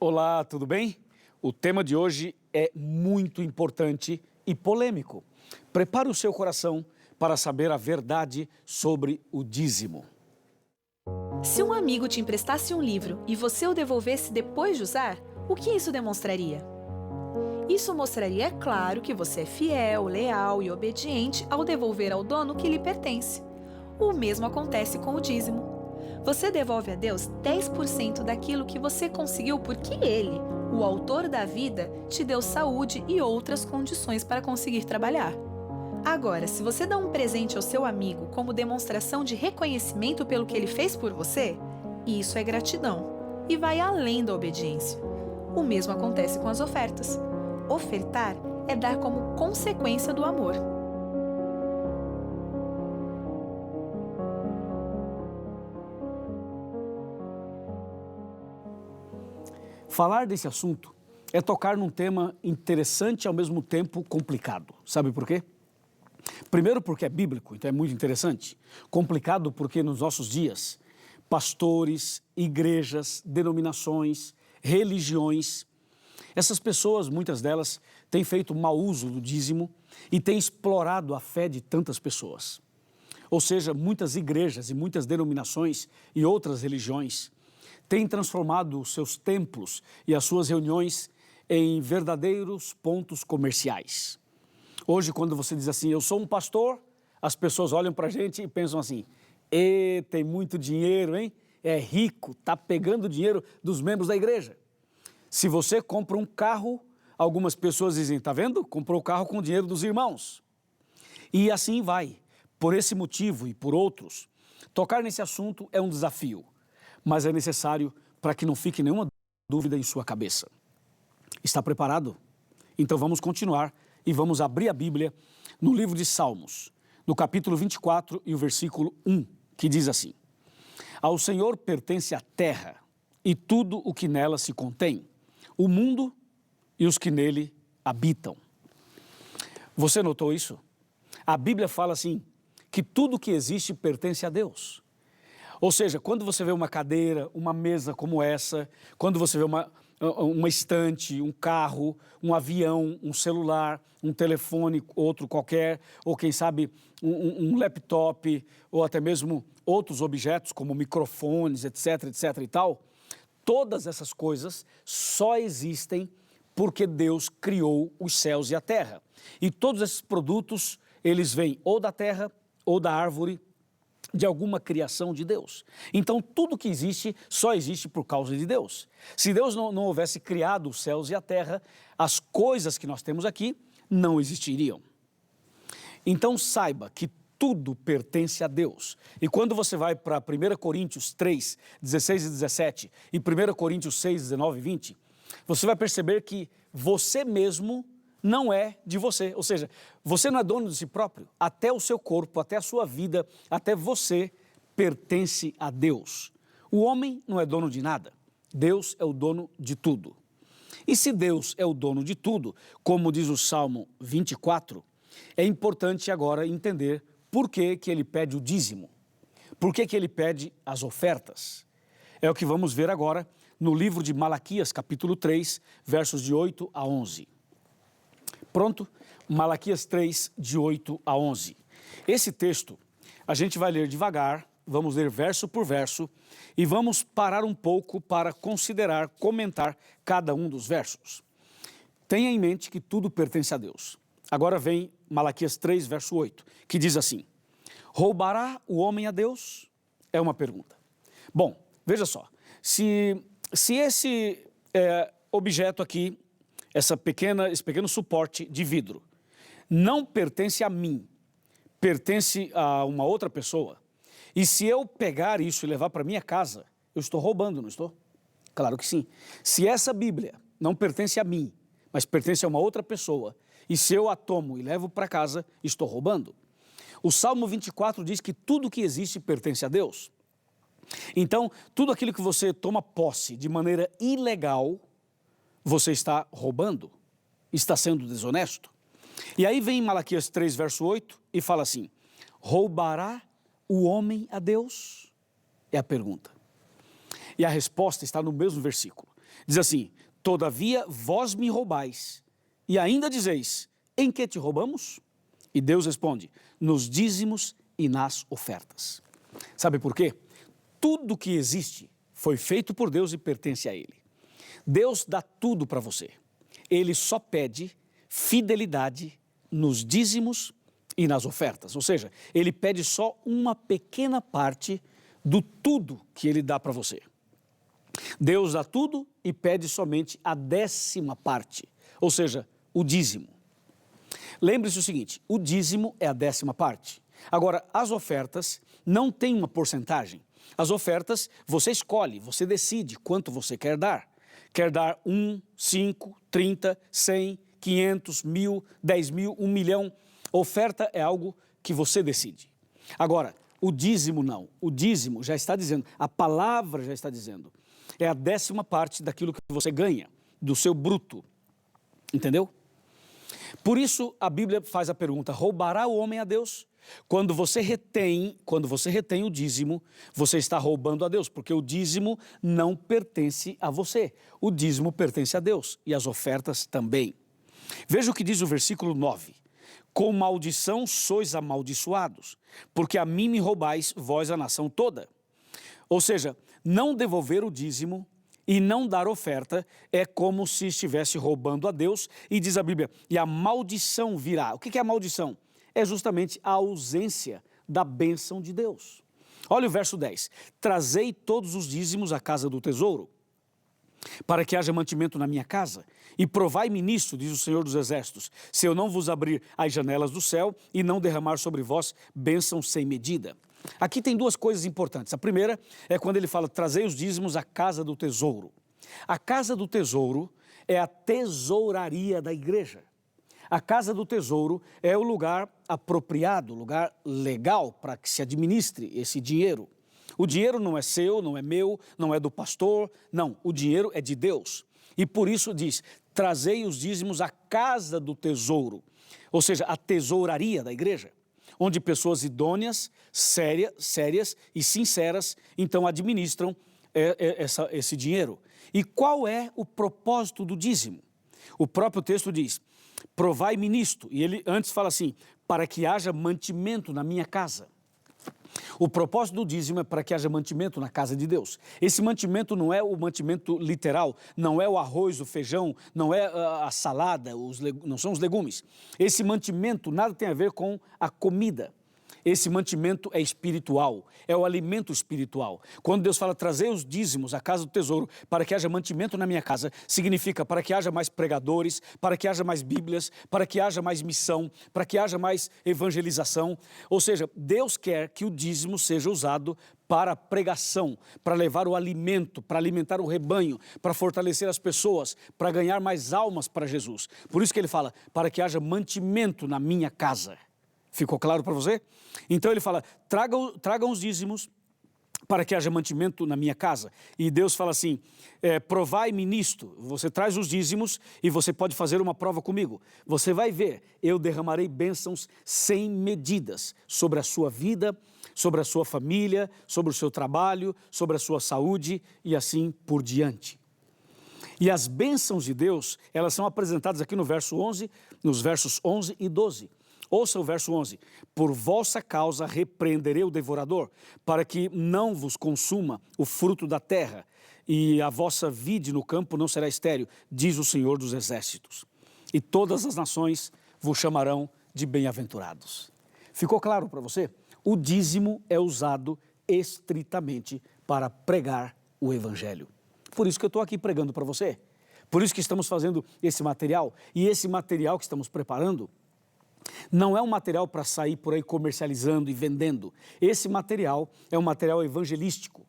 Olá, tudo bem? O tema de hoje é muito importante e polêmico. Prepare o seu coração para saber a verdade sobre o dízimo. Se um amigo te emprestasse um livro e você o devolvesse depois de usar, o que isso demonstraria? Isso mostraria, é claro, que você é fiel, leal e obediente ao devolver ao dono o que lhe pertence. O mesmo acontece com o dízimo. Você devolve a Deus 10% daquilo que você conseguiu porque Ele, o autor da vida, te deu saúde e outras condições para conseguir trabalhar. Agora, se você dá um presente ao seu amigo como demonstração de reconhecimento pelo que ele fez por você, isso é gratidão e vai além da obediência. O mesmo acontece com as ofertas. Ofertar é dar como consequência do amor. Falar desse assunto é tocar num tema interessante e ao mesmo tempo complicado. Sabe por quê? Primeiro porque é bíblico, então é muito interessante. Complicado porque nos nossos dias, pastores, igrejas, denominações, religiões, essas pessoas, muitas delas, têm feito mau uso do dízimo e têm explorado a fé de tantas pessoas. Ou seja, muitas igrejas e muitas denominações e outras religiões têm transformado os seus templos e as suas reuniões em verdadeiros pontos comerciais. Hoje, quando você diz assim, eu sou um pastor, as pessoas olham para a gente e pensam assim, tem muito dinheiro, hein? É rico, está pegando dinheiro dos membros da igreja. Se você compra um carro, algumas pessoas dizem, tá vendo? Comprou o carro com o dinheiro dos irmãos. E assim vai. Por esse motivo e por outros, tocar nesse assunto é um desafio, mas é necessário para que não fique nenhuma dúvida em sua cabeça. Está preparado? Então vamos continuar e vamos abrir a Bíblia no livro de Salmos, no capítulo 24 e o versículo 1, que diz assim: Ao Senhor pertence a terra e tudo o que nela se contém, o mundo e os que nele habitam. Você notou isso? A Bíblia fala assim, que tudo que existe pertence a Deus. Ou seja, quando você vê uma cadeira, uma mesa como essa, quando você vê uma estante, um carro, um avião, um celular, um telefone, outro qualquer, ou quem sabe um laptop, ou até mesmo outros objetos como microfones, etc, etc e tal, todas essas coisas só existem porque Deus criou os céus e a terra. E todos esses produtos, eles vêm ou da terra, ou da árvore, de alguma criação de Deus. Então, tudo que existe, só existe por causa de Deus. Se Deus não houvesse criado os céus e a terra, as coisas que nós temos aqui não existiriam. Então, saiba que tudo pertence a Deus. E quando você vai para 1 Coríntios 3, 16 e 17 e 1 Coríntios 6, 19 e 20, você vai perceber que você mesmo não é de você, ou seja, você não é dono de si próprio, até o seu corpo, até a sua vida, até você pertence a Deus. O homem não é dono de nada, Deus é o dono de tudo. E se Deus é o dono de tudo, como diz o Salmo 24, é importante agora entender por que ele pede o dízimo, por que ele pede as ofertas. É o que vamos ver agora no livro de Malaquias, capítulo 3, versos de 8 a 11. Pronto? Malaquias 3, de 8 a 11. Esse texto a gente vai ler devagar, vamos ler verso por verso e vamos parar um pouco para considerar, comentar cada um dos versos. Tenha em mente que tudo pertence a Deus. Agora vem Malaquias 3, verso 8, que diz assim: Roubará o homem a Deus? É uma pergunta. Bom, veja só, se esse objeto aqui, esse pequeno suporte de vidro, não pertence a mim, pertence a uma outra pessoa, e se eu pegar isso e levar para minha casa, eu estou roubando, não estou? Claro que sim. Se essa Bíblia não pertence a mim, mas pertence a uma outra pessoa, e se eu a tomo e levo para casa, estou roubando. O Salmo 24 diz que tudo que existe pertence a Deus. Então, tudo aquilo que você toma posse de maneira ilegal, você está roubando, está sendo desonesto. E aí vem Malaquias 3, verso 8 e fala assim: roubará o homem a Deus? É a pergunta. E a resposta está no mesmo versículo. Diz assim: todavia vós me roubais, e ainda dizeis, em que te roubamos? E Deus responde, nos dízimos e nas ofertas. Sabe por quê? Tudo que existe foi feito por Deus e pertence a Ele. Deus dá tudo para você. Ele só pede fidelidade nos dízimos e nas ofertas. Ou seja, Ele pede só uma pequena parte do tudo que Ele dá para você. Deus dá tudo e pede somente a 10ª parte, ou seja, o dízimo. Lembre-se o seguinte, o dízimo é a 10ª parte. Agora, as ofertas não têm uma porcentagem. As ofertas, você escolhe, você decide quanto você quer dar. Quer dar 1, 5, 30, 100, 500, 1.000, 10.000, 1 milhão. Oferta é algo que você decide. Agora, o dízimo não. O dízimo já está dizendo, a palavra já está dizendo. É a 10ª parte daquilo que você ganha, do seu bruto. Entendeu? Por isso, a Bíblia faz a pergunta, roubará o homem a Deus? Quando você retém o dízimo, você está roubando a Deus, porque o dízimo não pertence a você. O dízimo pertence a Deus e as ofertas também. Veja o que diz o versículo 9. Com maldição sois amaldiçoados, porque a mim me roubais, vós a nação toda. Ou seja, não devolver o dízimo e não dar oferta é como se estivesse roubando a Deus. E diz a Bíblia, e a maldição virá. O que é a maldição? É justamente a ausência da bênção de Deus. Olha o verso 10. Trazei todos os dízimos à casa do tesouro, para que haja mantimento na minha casa. E provai-me nisto, diz o Senhor dos Exércitos, se eu não vos abrir as janelas do céu e não derramar sobre vós bênção sem medida. Aqui tem 2 coisas importantes. A primeira é quando ele fala, trazei os dízimos à casa do tesouro. A casa do tesouro é a tesouraria da igreja. A casa do tesouro é o lugar apropriado, o lugar legal para que se administre esse dinheiro. O dinheiro não é seu, não é meu, não é do pastor, não, o dinheiro é de Deus. E por isso diz, trazei os dízimos à casa do tesouro, ou seja, a tesouraria da igreja, onde pessoas idôneas, sérias e sinceras, então administram esse dinheiro. E qual é o propósito do dízimo? O próprio texto diz, provai-me nisto, e ele antes fala assim, para que haja mantimento na minha casa. O propósito do dízimo é para que haja mantimento na casa de Deus. Esse mantimento não é o mantimento literal, não é o arroz, o feijão, não é a salada, não são os legumes. Esse mantimento nada tem a ver com a comida. Esse mantimento é espiritual, é o alimento espiritual. Quando Deus fala, trazer os dízimos à casa do tesouro para que haja mantimento na minha casa, significa para que haja mais pregadores, para que haja mais bíblias, para que haja mais missão, para que haja mais evangelização. Ou seja, Deus quer que o dízimo seja usado para a pregação, para levar o alimento, para alimentar o rebanho, para fortalecer as pessoas, para ganhar mais almas para Jesus. Por isso que ele fala, para que haja mantimento na minha casa. Ficou claro para você? Então ele fala, tragam os dízimos para que haja mantimento na minha casa. E Deus fala assim, provai-me nisto. Você traz os dízimos e você pode fazer uma prova comigo. Você vai ver, eu derramarei bênçãos sem medidas sobre a sua vida, sobre a sua família, sobre o seu trabalho, sobre a sua saúde e assim por diante. E as bênçãos de Deus, elas são apresentadas aqui no verso 11, nos versos 11 e 12. Ouça o verso 11, por vossa causa repreenderei o devorador, para que não vos consuma o fruto da terra, e a vossa vide no campo não será estéril, diz o Senhor dos Exércitos. E todas as nações vos chamarão de bem-aventurados. Ficou claro para você? O dízimo é usado estritamente para pregar o Evangelho. Por isso que eu estou aqui pregando para você. Por isso que estamos fazendo esse material, e esse material que estamos preparando, não é um material para sair por aí comercializando e vendendo. Esse material é um material evangelístico.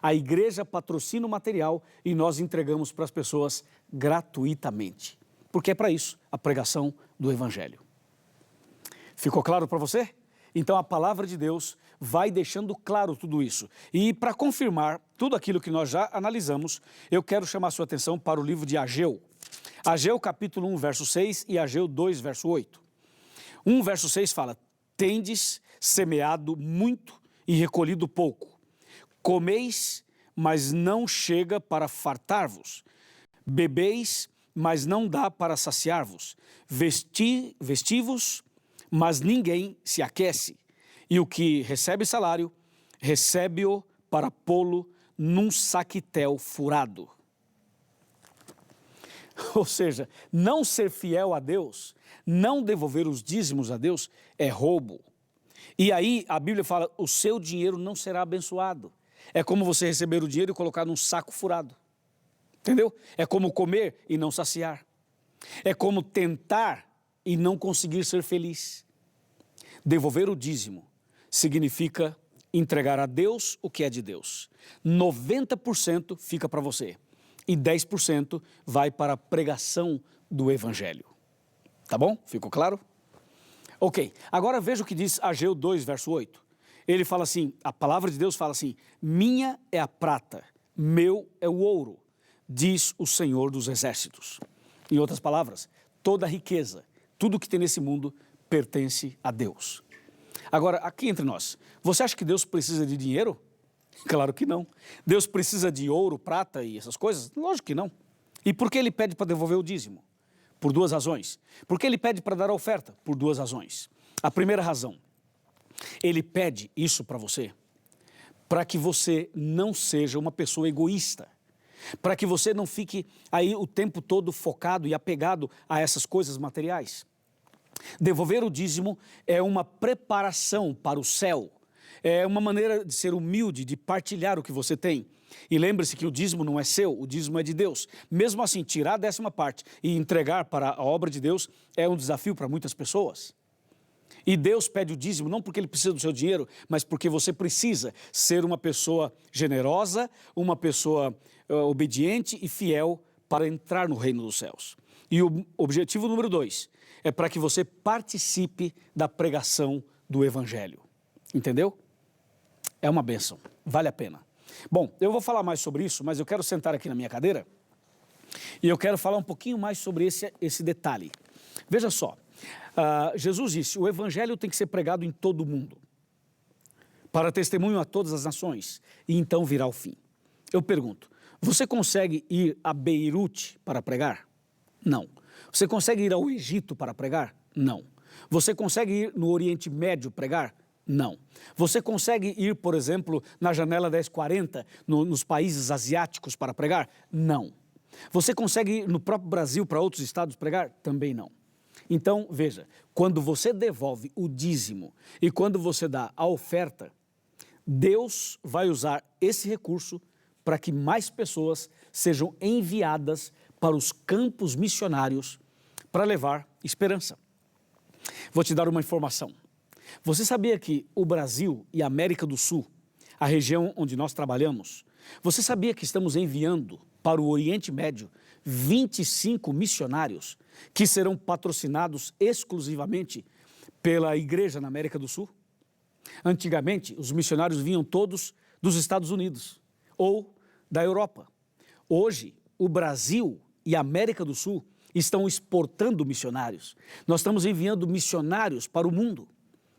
A igreja patrocina o material e nós entregamos para as pessoas gratuitamente. Porque é para isso a pregação do Evangelho. Ficou claro para você? Então a palavra de Deus vai deixando claro tudo isso. E para confirmar tudo aquilo que nós já analisamos, eu quero chamar a sua atenção para o livro de Ageu. Ageu capítulo 1, verso 6 e Ageu 2, verso 8. 1 verso 6 fala, tendes semeado muito e recolhido pouco. Comeis, mas não chega para fartar-vos. Bebeis, mas não dá para saciar-vos. Vestivos, mas ninguém se aquece. E o que recebe salário, recebe-o para pô-lo num saquitel furado. Ou seja, não ser fiel a Deus, não devolver os dízimos a Deus, é roubo. E aí a Bíblia fala, o seu dinheiro não será abençoado. É como você receber o dinheiro e colocar num saco furado. Entendeu? É como comer e não saciar. É como tentar e não conseguir ser feliz. Devolver o dízimo significa entregar a Deus o que é de Deus. 90% fica para você e 10% vai para a pregação do Evangelho. Tá bom? Ficou claro? Ok, agora veja o que diz Ageu 2, verso 8. Ele fala assim, a palavra de Deus fala assim, minha é a prata, meu é o ouro, diz o Senhor dos Exércitos. Em outras palavras, toda a riqueza, tudo que tem nesse mundo pertence a Deus. Agora, aqui entre nós, você acha que Deus precisa de dinheiro? Claro que não. Deus precisa de ouro, prata e essas coisas? Lógico que não. E por que ele pede para devolver o dízimo? Por duas razões. Por que ele pede para dar a oferta? Por duas razões. A primeira razão, ele pede isso para você, para que você não seja uma pessoa egoísta, para que você não fique aí o tempo todo focado e apegado a essas coisas materiais. Devolver o dízimo é uma preparação para o céu, é uma maneira de ser humilde, de partilhar o que você tem. E lembre-se que o dízimo não é seu, o dízimo é de Deus. Mesmo assim, tirar a 10ª e entregar para a obra de Deus é um desafio para muitas pessoas. E Deus pede o dízimo não porque ele precisa do seu dinheiro, mas porque você precisa ser uma pessoa generosa, uma pessoa obediente e fiel para entrar no reino dos céus. E o objetivo número 2 é para que você participe da pregação do Evangelho. Entendeu? É uma bênção, vale a pena. Bom, eu vou falar mais sobre isso, mas eu quero sentar aqui na minha cadeira e eu quero falar um pouquinho mais sobre esse detalhe. Veja só, Jesus disse, o Evangelho tem que ser pregado em todo o mundo, para testemunho a todas as nações, e então virá o fim. Eu pergunto, você consegue ir a Beirute para pregar? Não. Você consegue ir ao Egito para pregar? Não. Você consegue ir no Oriente Médio pregar? Não. Você consegue ir, por exemplo, na janela 1040, nos países asiáticos para pregar? Não. Você consegue ir no próprio Brasil para outros estados pregar? Também não. Então, veja, quando você devolve o dízimo e quando você dá a oferta, Deus vai usar esse recurso para que mais pessoas sejam enviadas para os campos missionários para levar esperança. Vou te dar uma informação. Você sabia que o Brasil e a América do Sul, a região onde nós trabalhamos, você sabia que estamos enviando para o Oriente Médio 25 missionários que serão patrocinados exclusivamente pela igreja na América do Sul? Antigamente, os missionários vinham todos dos Estados Unidos ou da Europa. Hoje, o Brasil e a América do Sul estão exportando missionários. Nós estamos enviando missionários para o mundo.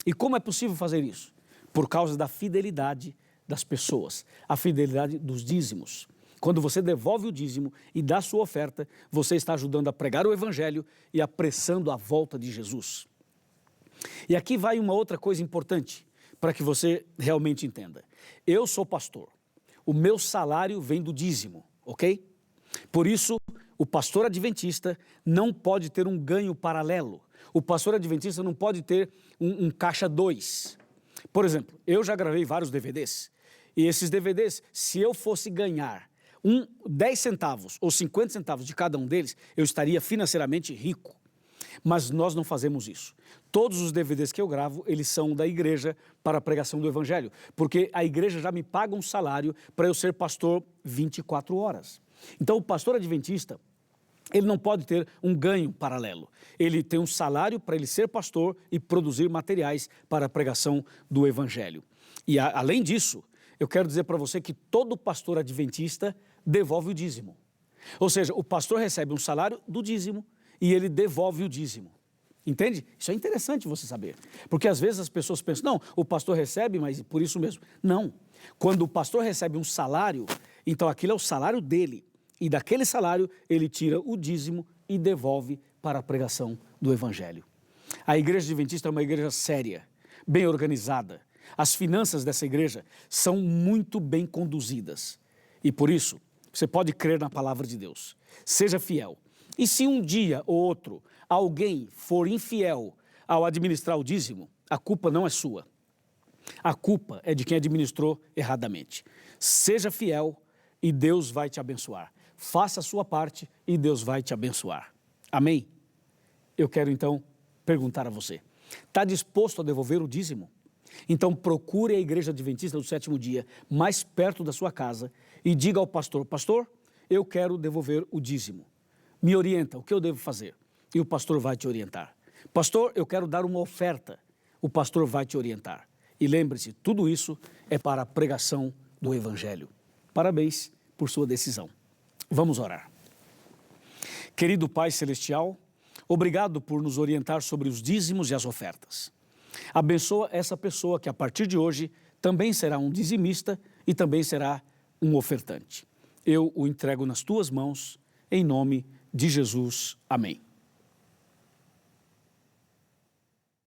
E como é possível fazer isso? Por causa da fidelidade das pessoas, a fidelidade dos dízimos. Quando você devolve o dízimo e dá sua oferta, você está ajudando a pregar o Evangelho e apressando a volta de Jesus. E aqui vai uma outra coisa importante para que você realmente entenda. Eu sou pastor, o meu salário vem do dízimo, ok? Por isso, o pastor adventista não pode ter um ganho paralelo. O pastor adventista não pode ter um caixa 2. Por exemplo, eu já gravei vários DVDs. E esses DVDs, se eu fosse ganhar 10 centavos ou 50 centavos de cada um deles, eu estaria financeiramente rico. Mas nós não fazemos isso. Todos os DVDs que eu gravo, eles são da igreja para a pregação do Evangelho. Porque a igreja já me paga um salário para eu ser pastor 24 horas. Então, o pastor adventista, ele não pode ter um ganho paralelo. Ele tem um salário para ele ser pastor e produzir materiais para a pregação do Evangelho. E além disso, eu quero dizer para você que todo pastor adventista devolve o dízimo. Ou seja, o pastor recebe um salário do dízimo e ele devolve o dízimo. Entende? Isso é interessante você saber. Porque às vezes as pessoas pensam, não, o pastor recebe, mas por isso mesmo. Não. Quando o pastor recebe um salário, então aquilo é o salário dele. e daquele salário ele tira o dízimo e devolve para a pregação do Evangelho. A Igreja Adventista é uma igreja séria, bem organizada. As finanças dessa igreja são muito bem conduzidas. E por isso, você pode crer na palavra de Deus. Seja fiel. E se um dia ou outro alguém for infiel ao administrar o dízimo, a culpa não é sua. A culpa é de quem administrou erradamente. Seja fiel e Deus vai te abençoar. Faça a sua parte e Deus vai te abençoar. Amém? Eu quero então perguntar a você, está disposto a devolver o dízimo? Então procure a Igreja Adventista do Sétimo Dia mais perto da sua casa e diga ao pastor, pastor, eu quero devolver o dízimo. Me orienta, o que eu devo fazer? E o pastor vai te orientar. Pastor, eu quero dar uma oferta. O pastor vai te orientar. E lembre-se, tudo isso é para a pregação do Evangelho. Parabéns por sua decisão. Vamos orar. Querido Pai Celestial, obrigado por nos orientar sobre os dízimos e as ofertas. Abençoa essa pessoa que a partir de hoje também será um dizimista e também será um ofertante. Eu o entrego nas tuas mãos, em nome de Jesus. Amém.